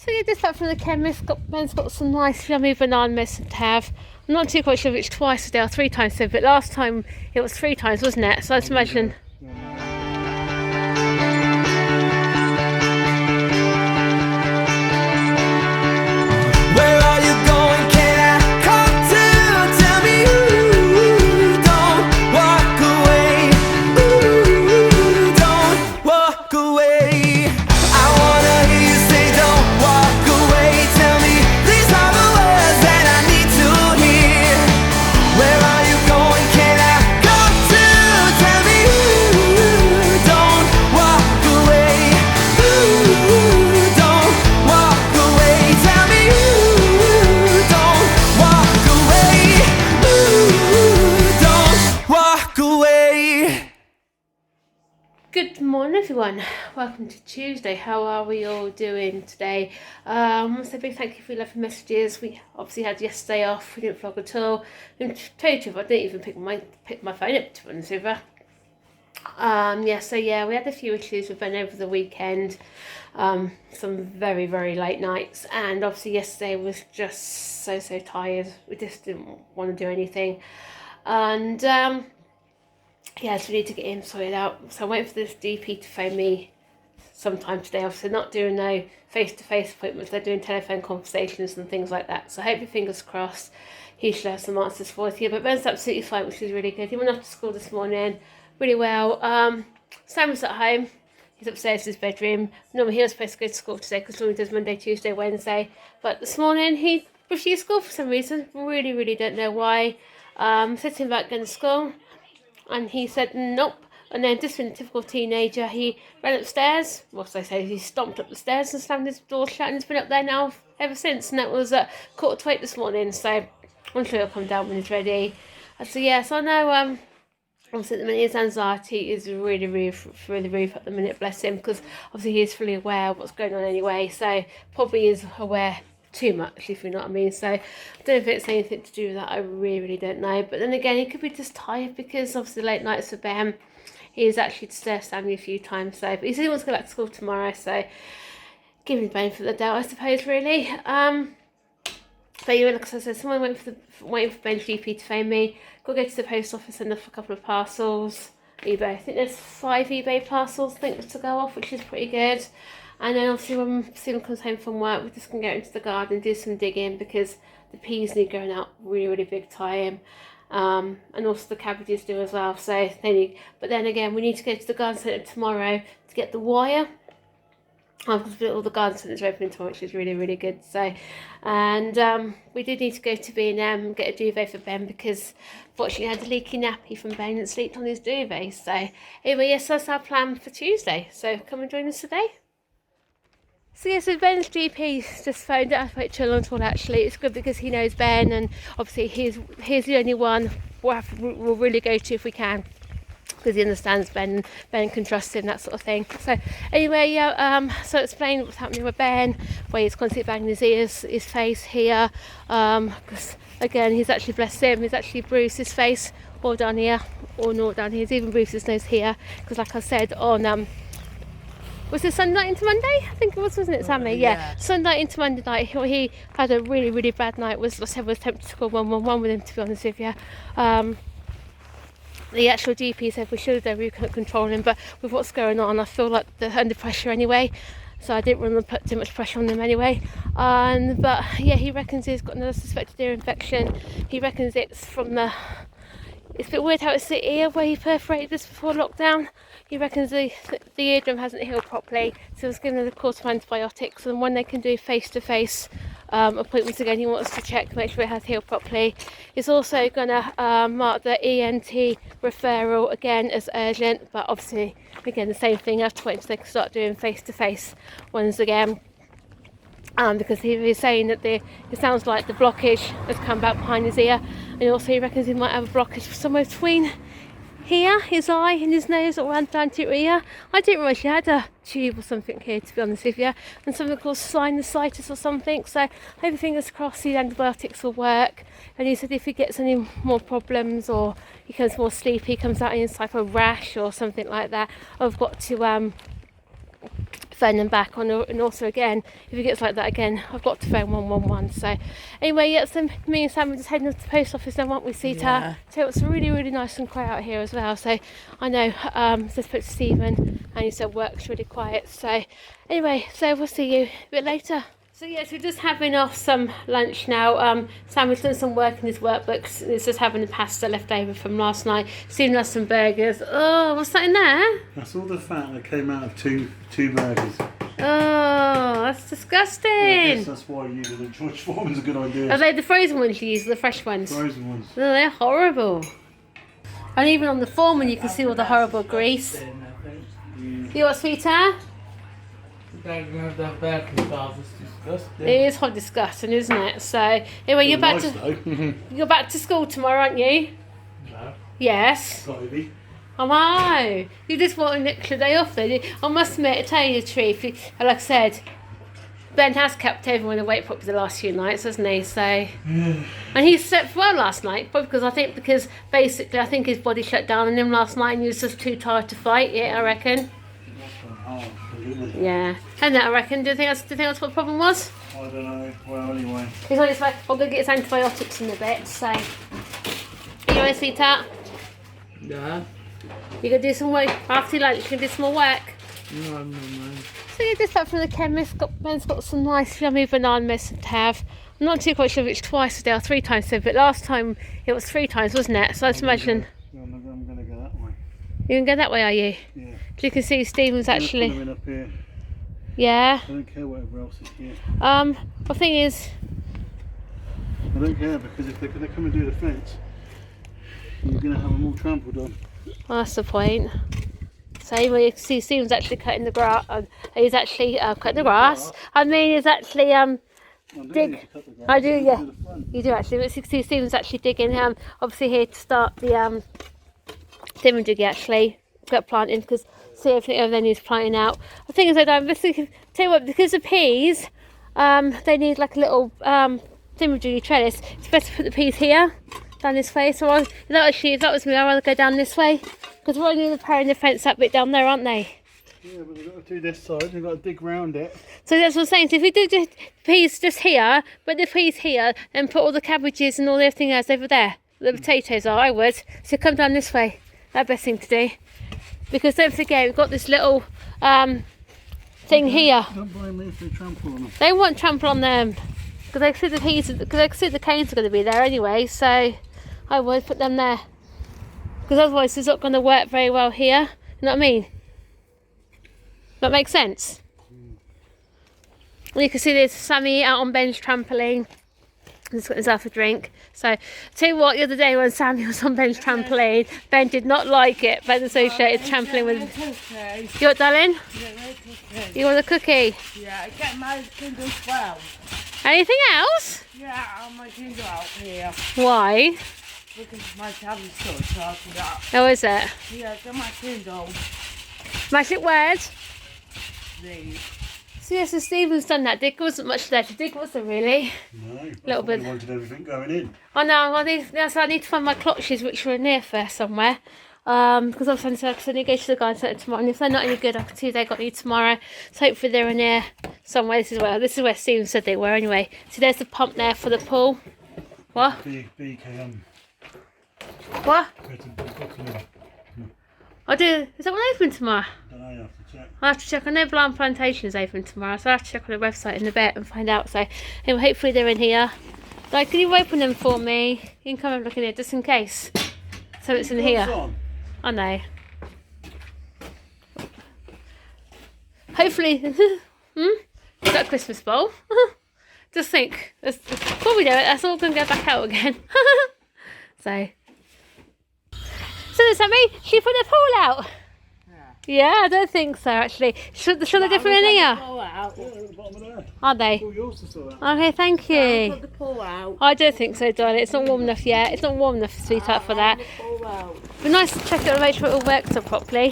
So yeah, just back from the chemist. Ben's got some nice yummy banana medicine to have. I'm not too quite sure if it's twice a day or 3 times a day, but last time it was 3 times, wasn't it? So let's imagine. Good morning everyone, welcome to Tuesday. How are we all doing today? So big thank you for your lovely messages. We obviously had yesterday off, we didn't vlog at all. And to tell you the truth, I didn't even pick my phone up, to be honest with you. We had a few issues with Ben over the weekend, some very late nights, and obviously yesterday was just so tired. We just didn't want to do anything, and yeah, so we need to get him sorted out. So I'm waiting for this GP to phone me sometime today. Obviously not doing no face-to-face appointments, they're doing telephone conversations and things like that. So hopefully, fingers crossed, he should have some answers for us here. But Ben's absolutely fine, which is really good. He went off to school this morning really well. Sam was at home. He's upstairs in his bedroom. Normally he was supposed to go to school today because normally he does Monday, Tuesday, Wednesday. But this morning he refused school for some reason. Really don't know why. Said to him about going to school. And he said nope, and then just being a typical teenager, he ran upstairs. What did I say? He stomped up the stairs and slammed his door shut, and he's been up there now ever since. And that was at 7:45 this morning. So I'm sure he'll come down when he's ready. So yeah, so I know obviously at the minute his anxiety is really through the roof at the minute. Bless him, because obviously he is fully aware of what's going on anyway. So probably is aware too much, if you know what I mean. So I don't know if it's anything to do with that. I really don't know. But then again, he could be just tired because obviously late nights for Ben. He's actually disturbed Sammy a few times. So, but he said he wants to go back to school tomorrow. So give him the benefit of the doubt, I suppose, really. But yeah, like I said, someone waiting for Ben's GP to phone me. Got to go to the post office and look for a couple of parcels. eBay. I think there's 5 eBay parcels to go off, which is pretty good. And then obviously when Stephen comes home from work, we're just going to go into the garden and do some digging because the peas need going out really big time. And also the cabbages do as well. So but then again, we need to go to the garden centre tomorrow to get the wire. Because all the garden centres are open tomorrow, which is really good. So, and we did need to go to B&M and get a duvet for Ben because fortunately I had a leaky nappy from Ben and slept on his duvet. So anyway, yes, that's our plan for Tuesday. So come and join us today. So yeah, so Ben's GP just phoned up quite chill on all actually. It's good because he knows Ben, and obviously he's the only one we'll really go to if we can, because he understands Ben can trust him, that sort of thing. So anyway, yeah, so explain what's happening with Ben, where he's constantly banging his ears, his face here, because again, he's actually, bless him, he's actually bruised his face all down here, or not down here, he's even bruised his nose here, because like I said on was it Sunday night into Monday? I think it was, wasn't it, Sammy? Yeah. Sunday into Monday night. He had a really bad night. Was tempted to call 111 with him, to be honest with you. The actual GP said we should have done, we couldn't control him, but with what's going on, I feel like they're under pressure anyway. So I didn't want to put too much pressure on them anyway. But yeah, he reckons he's got another suspected ear infection. He reckons it's from the. It's a bit weird how it's the ear where he perforated this before lockdown. He reckons the eardrum hasn't healed properly, so he's given a course of antibiotics, and when they can do face-to-face appointments again, he wants to check, make sure it has healed properly. He's also going to mark the ENT referral again as urgent, but obviously, again, the same thing, I have to wait until they can start doing face-to-face ones again. Because he was saying that it sounds like the blockage has come back behind his ear, and also he reckons he might have a blockage somewhere between here, his eye and his nose, or around down to your ear. I didn't realise he had a tube or something here, to be honest with you, and something called sinusitis or something. So maybe fingers crossed these antibiotics will work. And he said if he gets any more problems or he becomes more sleepy, comes out in a type of rash or something like that, I've got to phone them back on. And also again, if it gets like that again, I've got to phone 111. So anyway, yeah, so me and Sam are just heading to the post office then, won't we, Sita? So it's really, really nice and quiet out here as well. So I know, just spoke to Stephen and he said work's really quiet. So anyway, so we'll see you a bit later. So yes, we're just having off some lunch now. Sammy's done some work in his workbooks. He's just having the pasta left over from last night. Stephen has some burgers. Oh, what's that in there? That's all the fat that came out of two burgers. Oh, that's disgusting. I guess that's why using the George Foreman's a good idea. Are they the frozen ones you use, or the fresh ones? Frozen ones. Oh, they're horrible. And even on the Foreman you can see all the horrible grease. You what, sweetheart? It is hot disgusting, isn't it? So anyway, you're back you're back to school tomorrow, aren't you? No. Yes. Ivy. I know. You just want an extra day off then. I must admit, to tell you the truth, like I said, Ben has kept everyone awake for the last few nights, hasn't he? So, and he slept well last night, probably because basically I think his body shut down on him last night and he was just too tired to fight. Yeah, I reckon. Yeah, and that I reckon. Do you think that's what the problem was? I don't know. Well, anyway. He's on his way. I'll go get his antibiotics in a bit. So, are you ready, sweetheart? Yeah. You gonna do some work after lunch? You can do some more work. No, I'm not mind. So you just back from the chemist. Ben's got some nice yummy banana medicine to have. I'm not too quite sure if it's twice a day or 3 times a day, but last time it was 3 times, wasn't it? So let's imagine. I'm gonna go that way. You're gonna go that way, are you? Yeah. You can see Stephen's actually. Put them in up here. Yeah. I don't care whatever else is here. The thing is, I don't care because if they come and do the fence, you're gonna have them all trampled on. well, that's the point. So anyway, you can see Stephen's actually cutting the grass. He's actually cutting the grass. I mean, he's actually dig. I do, yeah. You do actually. But you can see Stephen's actually digging. Obviously here to start the thingamajig actually. Got planting because see everything then he's planting out. The thing is, I don't. Tell you what, because the peas, they need like a little thingamajig trellis. It's better to put the peas here, down this way. So if that was me, I'd rather go down this way because we're only repairing the fence that bit down there, aren't they? Yeah, but we've got to do this side. We've got to dig round it. So that's what I'm saying. So if we do the peas just here, but the peas here, then put all the cabbages and all everything else over there. The potatoes are. I would. So come down this way. That's the best thing to do. Because don't forget, we've got this little thing here. Don't blame me if they trample on them. They won't trample on them because they see the canes are going to be there anyway. So I would put them there because otherwise it's not going to work very well here. You know what I mean? That makes sense. You can see there's Sammy out on Ben's trampoline. He's got himself a drink. So, tell you what, the other day when Sammy was on Ben's trampoline, Ben did not like it. Ben associated trampoline with. You what, darling? You want a cookie? Yeah, I get my Kindle as well. Anything else? Yeah, I'm my Kindle out here. Why? Because my tablet's sort of charging up. Oh, is it? Yeah, get my Kindle. Magic words? Please. So yes, so Stephen's done that. Dig wasn't much there to dig, was there really? No, little bit. We wanted everything going in. I know. I need to find my clutches, which are in here first somewhere. Because I need to go to the guy centre tomorrow. And if they're not any good, I can see they got you tomorrow. So hopefully they're in here somewhere. This is where Stephen said they were anyway. So there's the pump there for the pool. What? BKM. What? I do. Is that one open tomorrow? I don't know, you have to check. I'll have to check. I know Blanco Plantation is open tomorrow, so I'll have to check on the website in a bit and find out. So anyway, hopefully they're in here. Like, can you open them for me? You can come and look in here just in case. So it's in here. I know. Hopefully, is that a Christmas bowl? Just think, before we do it, that's all going to go back out again. So does that mean she put the pool out? Yeah, I don't think so actually. Should they different in here? Are they? Okay, thank you. Put the pool out. I don't think so, darling. It's not warm enough yet. It's not warm enough, sweetheart, for that. But nice to check it and make sure it all works up properly.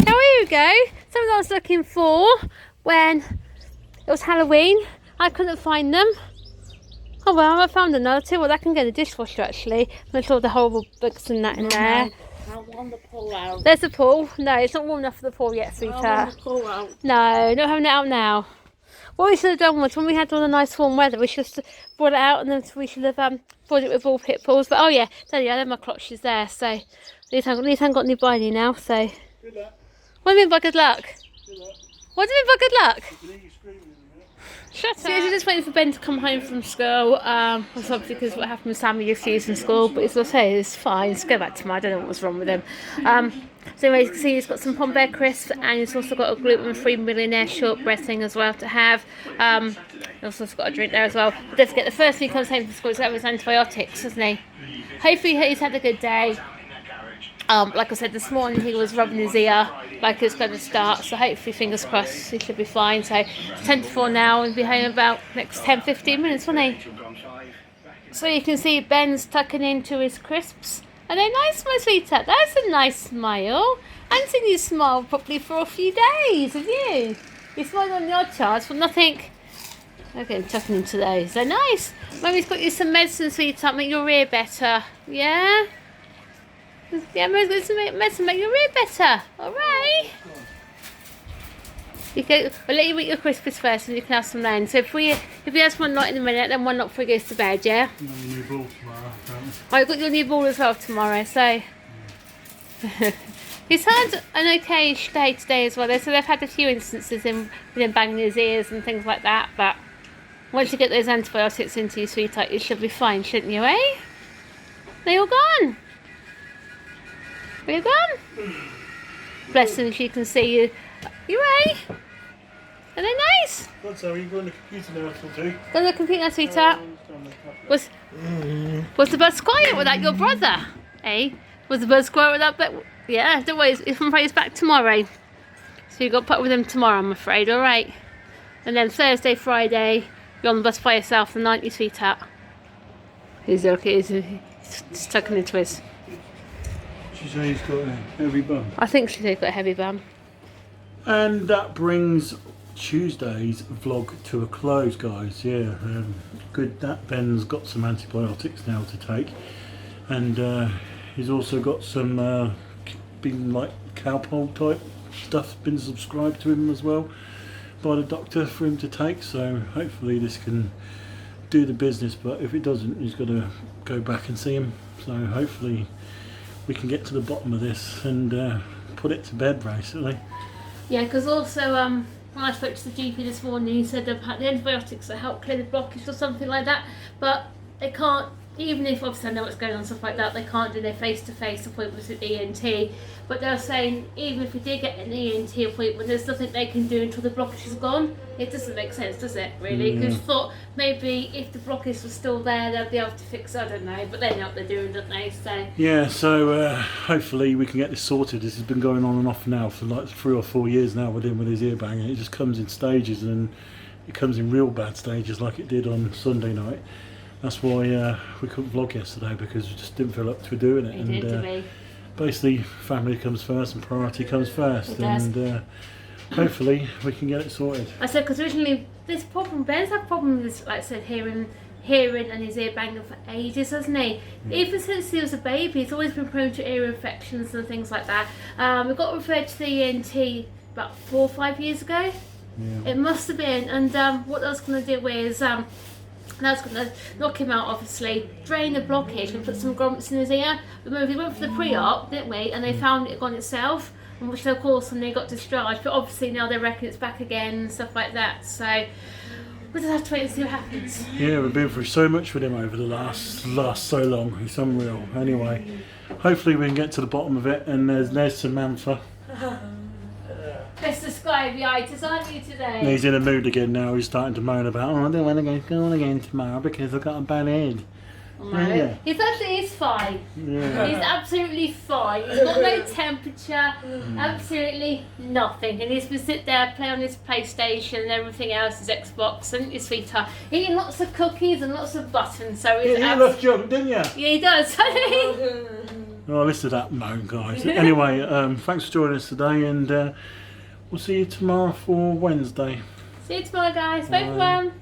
Now here we go. Something I was looking for when it was Halloween. I couldn't find them. Oh well, I found another two. Well, that can go in the dishwasher actually. There's all the horrible bugs and that in there. I want the pull out. There's the pool. No, it's not warm enough for the pool yet, I sweetheart. want the pull out. No, not having it out now. What we should have done was when we had all the nice warm weather, we should have brought it out and then we should have brought it with all pit bulls. But oh yeah, tell you, I know my clutch is there, so at least I haven't got any binding now. So Good luck. what do you mean by good luck? Good luck. What do you mean by good luck? I can hear you screaming in a minute. Shut up. So we're just waiting for Ben to come home from school. That's obviously because what happened with Sammy refused in school, but he's say it's fine. Let's go back tomorrow. I don't know what's wrong with him. So anyway, you can see he's got some Pombear crisps and he's also got a gluten-free millionaire shortbread thing as well to have. He's also got a drink there as well. But don't forget, the first thing he comes home from school, he's got his antibiotics, hasn't he? Hopefully he's had a good day. Like I said, this morning he was rubbing his ear like it's going to start, so hopefully, fingers crossed, he should be fine. So 10 to 4 now, and be home about next 10-15 minutes, won't he? So you can see Ben's tucking into his crisps. Are they nice, my sweetheart? That's a nice smile. I haven't seen you smile properly for a few days, have you? You smiled on the odd chance, but nothing. Okay, I'm tucking into those. They're nice. Mummy's got you some medicine, sweetheart, make your ear better. Yeah? Yeah, Mummy's got some medicine, make your ear better. Alright? We'll let you eat your crisps first and you can have some then. So if he has one lot in a minute, then one lot before he goes to bed, yeah? No, you new ball tomorrow, apparently. Oh, you've got your new ball as well tomorrow, so... He's had an okay day today as well, so they've had a few instances with him banging his ears and things like that, but once you get those antibiotics into you, sweetheart, you should be fine, shouldn't you, eh? They're all gone. Are you gone? Bless them if you can see you. You eh? Are they nice? What's that? Are you going to the computer now till 2? Go to the computer, sweetheart. Was the buzz quiet with that your brother? Eh? Was the buzz quiet with that? But yeah, don't worry, he's back tomorrow. So you got to put up with him tomorrow, I'm afraid, alright? And then Thursday, Friday, you're on the bus by yourself, and aren't you, sweetheart? He's okay, he's tucking into his. She said he's got a heavy bum. I think she's got a heavy bum. And that brings Tuesday's vlog to a close, guys. Yeah, good that Ben's got some antibiotics now to take, and he's also got some been like cowpole type stuff been subscribed to him as well by the doctor for him to take. So hopefully this can do the business, but if it doesn't, he's got to go back and see him. So hopefully we can get to the bottom of this and put it to bed, basically. Yeah, because also when I spoke to the GP this morning, he said about the antibiotics that help clear the blockage or something like that, but they can't, even if obviously I know what's going on and stuff like that, they can't do their face-to-face appointments with ENT. But they're saying even if we did get an ENT appointment, there's nothing they can do until the blockage is gone. It doesn't make sense, does it, really? Because thought maybe if the blockage was still there, they'd be able to fix it, I don't know. But they know what they're doing, don't they? So yeah, so hopefully we can get this sorted. This has been going on and off now for like 3 or 4 years now with him with his ear banging. It just comes in stages, and it comes in real bad stages like it did on Sunday night. That's why we couldn't vlog yesterday, because we just didn't feel up to doing it. it did to me. Basically, family comes first and priority comes first, It does. and hopefully we can get it sorted. I said, because originally this problem, Ben's had problems with, like I said, hearing and his ear banging for ages, hasn't he? Even since he was a baby, he's always been prone to ear infections and things like that. We got referred to the ENT about 4 or 5 years ago. Yeah. It must have been, and what I was going to do is and I was going to knock him out, obviously, drain the blockage and put some grommets in his ear. Remember, we went for the pre-op, didn't we? And they found it gone itself, and which of course, and they got discharged. But obviously now they reckon it's back again and stuff like that. So we'll just have to wait and see what happens. Yeah, we've been through so much with him over the last so long. It's unreal. Anyway, hopefully we can get to the bottom of it. And there's Samantha. Mr. Skybiitis, aren't you today? And he's in a mood again now. He's starting to moan about, oh, I don't want to go to school again tomorrow because I've got a bad head. No. Yeah. He's fine. Yeah. He's absolutely fine. He's got no temperature, absolutely nothing. And he's been sitting there playing on his PlayStation and everything else, his Xbox and his sweetheart, eating lots of cookies and lots of buttons. So he's Yeah, you love junk, didn't you? yeah, he does. Oh, listen to that moan, guys. Anyway, thanks for joining us today, and we'll see you tomorrow for Wednesday. See you tomorrow, guys. Bye, everyone.